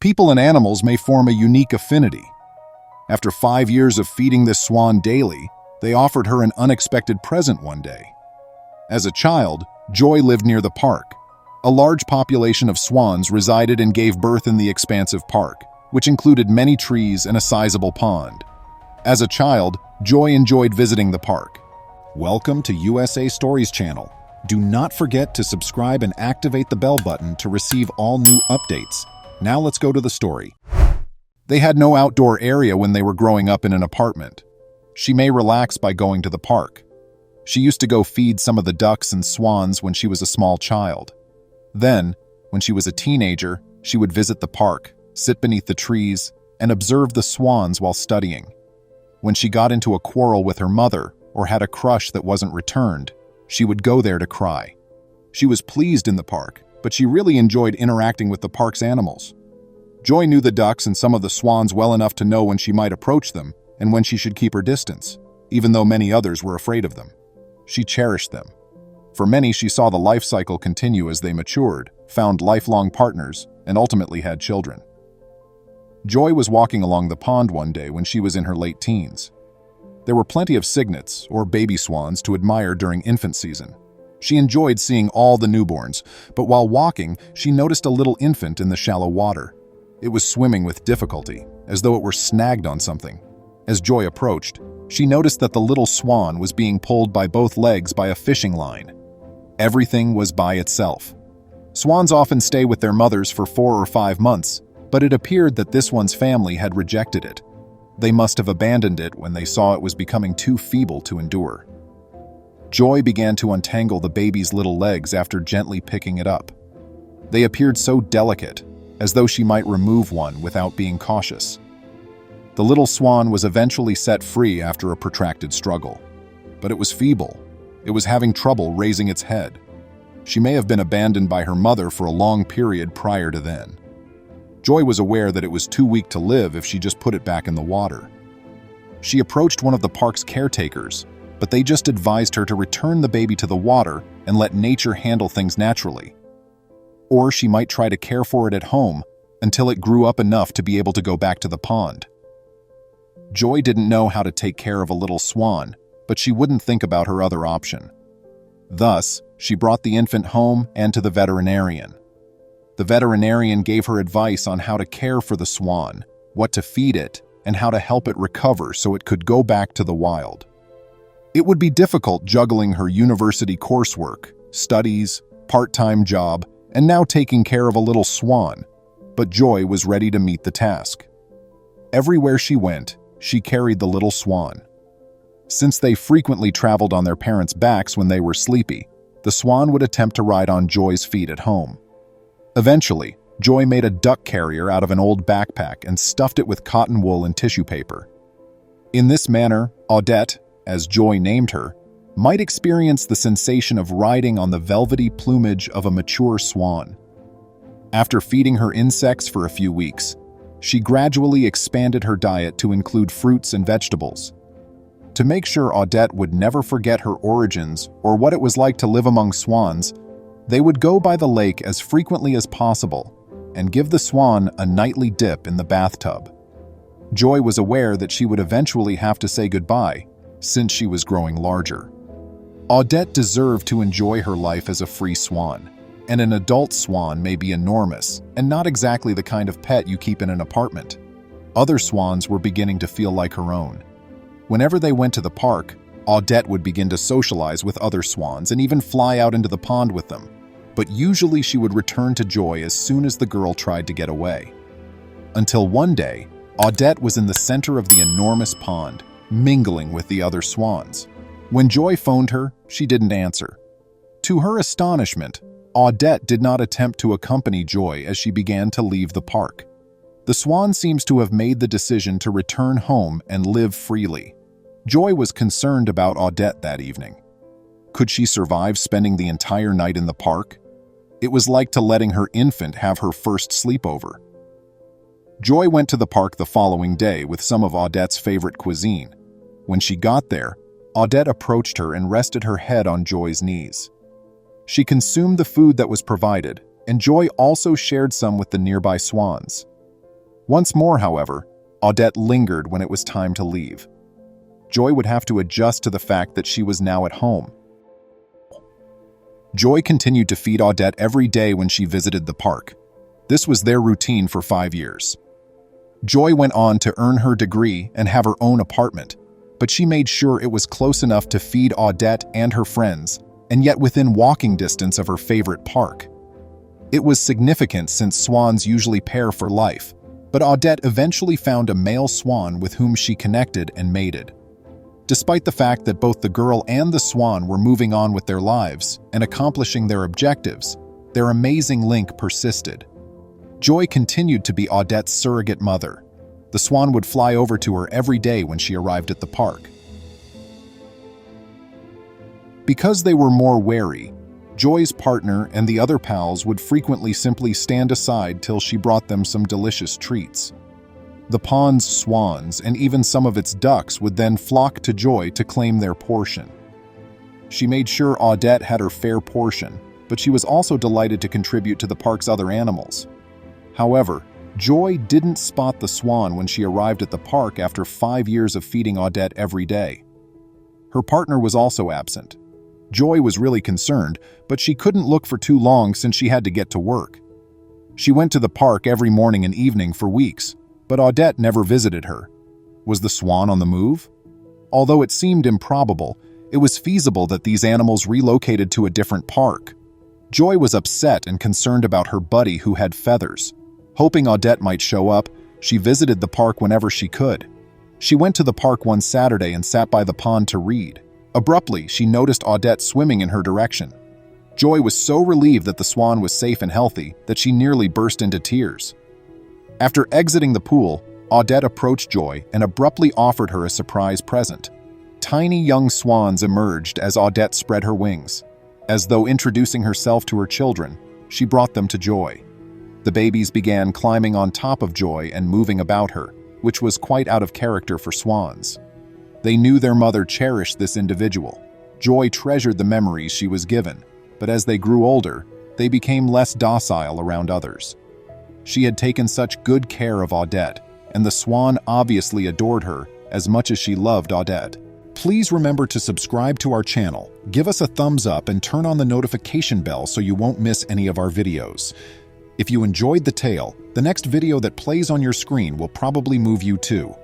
People and animals may form a unique affinity. After 5 years of feeding this swan daily, they offered her an unexpected present one day. As a child, Joy lived near the park. A large population of swans resided and gave birth in the expansive park, which included many trees and a sizable pond. As a child, Joy enjoyed visiting the park. Welcome to USA Stories channel. Do not forget to subscribe and activate the bell button to receive all new updates. Now let's go to the story. They had no outdoor area when they were growing up in an apartment. She may relax by going to the park. She used to go feed some of the ducks and swans when she was a small child. Then, when she was a teenager, she would visit the park, sit beneath the trees, and observe the swans while studying. When she got into a quarrel with her mother or had a crush that wasn't returned, she would go there to cry. She was pleased in the park, but she really enjoyed interacting with the park's animals. Joy knew the ducks and some of the swans well enough to know when she might approach them and when she should keep her distance, even though many others were afraid of them. She cherished them. For many, she saw the life cycle continue as they matured, found lifelong partners, and ultimately had children. Joy was walking along the pond one day when she was in her late teens. There were plenty of cygnets, or baby swans, to admire during infant season. She enjoyed seeing all the newborns, but while walking, she noticed a little infant in the shallow water. It was swimming with difficulty, as though it were snagged on something. As Joy approached, she noticed that the little swan was being pulled by both legs by a fishing line. Everything was by itself. Swans often stay with their mothers for 4 or 5 months, but it appeared that this one's family had rejected it. They must have abandoned it when they saw it was becoming too feeble to endure. Joy began to untangle the baby's little legs after gently picking it up. They appeared so delicate, as though she might remove one without being cautious. The little swan was eventually set free after a protracted struggle. But it was feeble. It was having trouble raising its head. She may have been abandoned by her mother for a long period prior to then. Joy was aware that it was too weak to live if she just put it back in the water. She approached one of the park's caretakers, but they just advised her to return the baby to the water and let nature handle things naturally. Or she might try to care for it at home until it grew up enough to be able to go back to the pond. Joy didn't know how to take care of a little swan, but she wouldn't think about her other option. Thus, she brought the infant home and to the veterinarian. The veterinarian gave her advice on how to care for the swan, what to feed it, and how to help it recover so it could go back to the wild. It would be difficult juggling her university coursework, studies, part-time job, and now taking care of a little swan, but Joy was ready to meet the task. Everywhere she went, she carried the little swan. Since they frequently traveled on their parents' backs when they were sleepy, the swan would attempt to ride on Joy's feet at home. Eventually, Joy made a duck carrier out of an old backpack and stuffed it with cotton wool and tissue paper. In this manner, Odette, as Joy named her, might experience the sensation of riding on the velvety plumage of a mature swan. After feeding her insects for a few weeks, she gradually expanded her diet to include fruits and vegetables. To make sure Odette would never forget her origins or what it was like to live among swans, they would go by the lake as frequently as possible and give the swan a nightly dip in the bathtub. Joy was aware that she would eventually have to say goodbye, since she was growing larger. Odette deserved to enjoy her life as a free swan, and an adult swan may be enormous and not exactly the kind of pet you keep in an apartment. Other swans were beginning to feel like her own. Whenever they went to the park, Odette would begin to socialize with other swans and even fly out into the pond with them. But usually she would return to Joy as soon as the girl tried to get away. Until one day, Odette was in the center of the enormous pond, mingling with the other swans. When Joy phoned her, she didn't answer. To her astonishment, Odette did not attempt to accompany Joy as she began to leave the park. The swan seems to have made the decision to return home and live freely. Joy was concerned about Odette that evening. Could she survive spending the entire night in the park? It was like to letting her infant have her first sleepover. Joy went to the park the following day with some of Odette's favorite cuisine. When she got there, Odette approached her and rested her head on Joy's knees. She consumed the food that was provided, and Joy also shared some with the nearby swans. Once more, however, Odette lingered when it was time to leave. Joy would have to adjust to the fact that she was now at home. Joy continued to feed Odette every day when she visited the park. This was their routine for 5 years. Joy went on to earn her degree and have her own apartment, but she made sure it was close enough to feed Odette and her friends, and yet within walking distance of her favorite park. It was significant since swans usually pair for life, but Odette eventually found a male swan with whom she connected and mated. Despite the fact that both the girl and the swan were moving on with their lives and accomplishing their objectives, their amazing link persisted. Joy continued to be Odette's surrogate mother. The swan would fly over to her every day when she arrived at the park. Because they were more wary, Joy's partner and the other pals would frequently simply stand aside till she brought them some delicious treats. The pond's swans and even some of its ducks would then flock to Joy to claim their portion. She made sure Odette had her fair portion, but she was also delighted to contribute to the park's other animals. However, Joy didn't spot the swan when she arrived at the park after 5 years of feeding Odette every day. Her partner was also absent. Joy was really concerned, but she couldn't look for too long since she had to get to work. She went to the park every morning and evening for weeks, but Odette never visited her. Was the swan on the move? Although it seemed improbable, it was feasible that these animals relocated to a different park. Joy was upset and concerned about her buddy who had feathers. Hoping Odette might show up, she visited the park whenever she could. She went to the park one Saturday and sat by the pond to read. Abruptly, she noticed Odette swimming in her direction. Joy was so relieved that the swan was safe and healthy that she nearly burst into tears. After exiting the pool, Odette approached Joy and abruptly offered her a surprise present. Tiny young swans emerged as Odette spread her wings. As though introducing herself to her children, she brought them to Joy. The babies began climbing on top of Joy and moving about her, which was quite out of character for swans. They knew their mother cherished this individual. Joy treasured the memories she was given, but as they grew older, they became less docile around others. She had taken such good care of Odette, and the swan obviously adored her as much as she loved Odette. Please remember to subscribe to our channel, give us a thumbs up, and turn on the notification bell so you won't miss any of our videos. If you enjoyed the tale, the next video that plays on your screen will probably move you too.